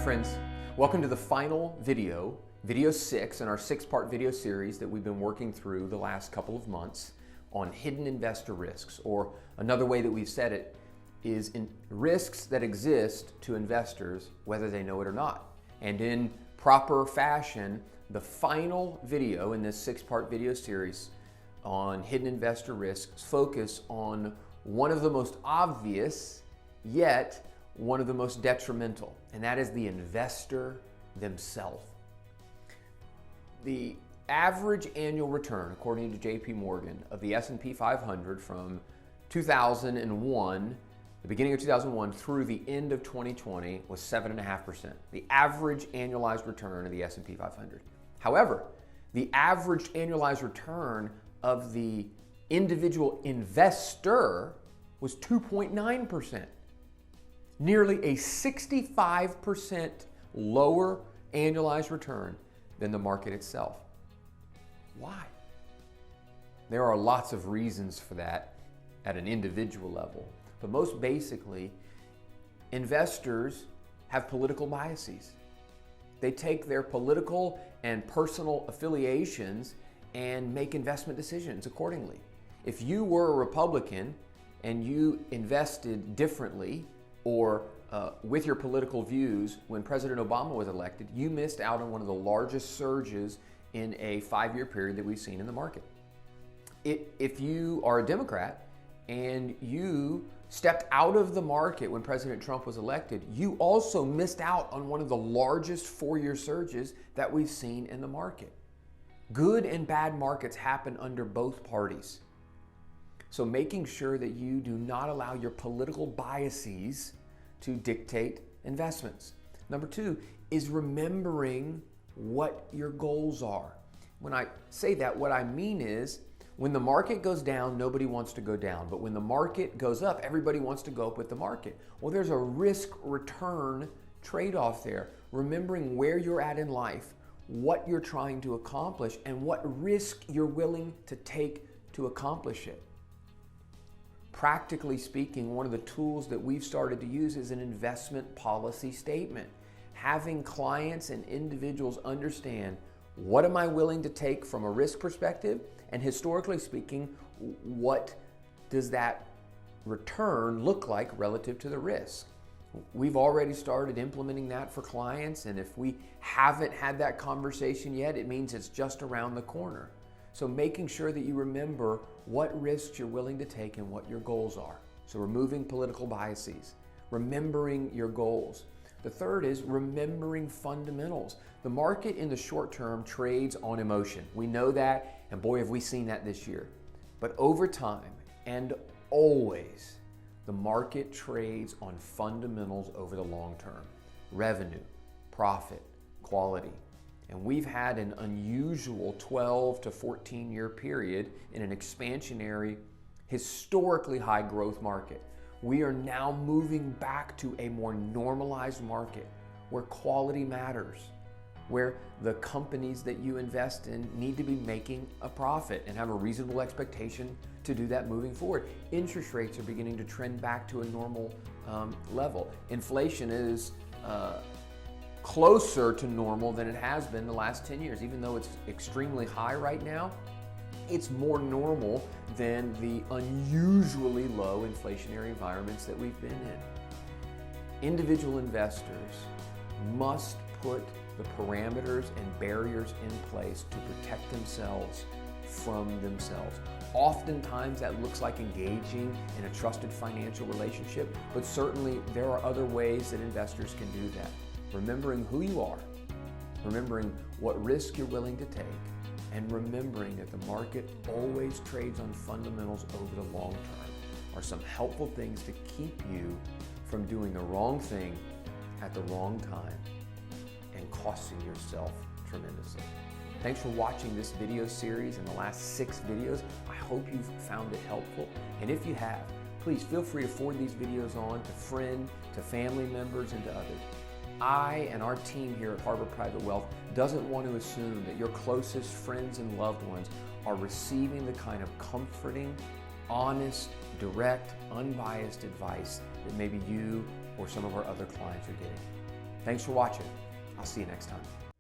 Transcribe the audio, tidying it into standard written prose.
friends. Welcome to the final video 6 in our 6-part video series that we've been working through the last couple of months on hidden investor risks, or another way that we've said it is in risks that exist to investors whether they know it or not. And in proper fashion, the final video in this 6-part video series on hidden investor risks focus on one of the most obvious, yet one of the most detrimental, and that is the investor themselves. The average annual return, according to JP Morgan, of the S&P 500 from 2001, the beginning of 2001 through the end of 2020 was 7.5%. The average annualized return of the S&P 500. However, the average annualized return of the individual investor was 2.9%. Nearly a 65% lower annualized return than the market itself. Why? There are lots of reasons for that at an individual level, but most basically, investors have political biases. They take their political and personal affiliations and make investment decisions accordingly. If you were a Republican and you invested differently or with your political views when President Obama was elected, you missed out on one of the largest surges in a 5-year period that we've seen in the market. If you are a Democrat and you stepped out of the market when President Trump was elected, you also missed out on one of the largest 4-year surges that we've seen in the market. Good and bad markets happen under both parties. So making sure that you do not allow your political biases to dictate investments. Number 2 is remembering what your goals are. When I say that, what I mean is when the market goes down, nobody wants to go down. But when the market goes up, everybody wants to go up with the market. Well, there's a risk-return trade-off there. Remembering where you're at in life, what you're trying to accomplish, and what risk you're willing to take to accomplish it. Practically speaking, one of the tools that we've started to use is an investment policy statement. Having clients and individuals understand what am I willing to take from a risk perspective, and historically speaking, what does that return look like relative to the risk. We've already started implementing that for clients, and if we haven't had that conversation yet, it means it's just around the corner. So making sure that you remember what risks you're willing to take and what your goals are. So removing political biases, remembering your goals. The third is remembering fundamentals. The market in the short term trades on emotion. We know that, and boy, have we seen that this year. But over time and always, the market trades on fundamentals over the long term. Revenue, profit, quality. And we've had an unusual 12 to 14 year period in an expansionary, historically high growth market. We are now moving back to a more normalized market where quality matters, where the companies that you invest in need to be making a profit and have a reasonable expectation to do that moving forward. Interest rates are beginning to trend back to a normal level. Inflation is closer to normal than it has been the last 10 years. Even though it's extremely high right now, it's more normal than the unusually low inflationary environments that we've been in. Individual investors must put the parameters and barriers in place to protect themselves from themselves. Oftentimes that looks like engaging in a trusted financial relationship, but certainly there are other ways that investors can do that. Remembering who you are, remembering what risk you're willing to take, and remembering that the market always trades on fundamentals over the long term are some helpful things to keep you from doing the wrong thing at the wrong time and costing yourself tremendously. Thanks for watching this video series and the last 6 videos. I hope you've found it helpful. And if you have, please feel free to forward these videos on to friends, to family members, and to others. I and our team here at Harbor Private Wealth doesn't want to assume that your closest friends and loved ones are receiving the kind of comforting, honest, direct, unbiased advice that maybe you or some of our other clients are getting. Thanks for watching. I'll see you next time.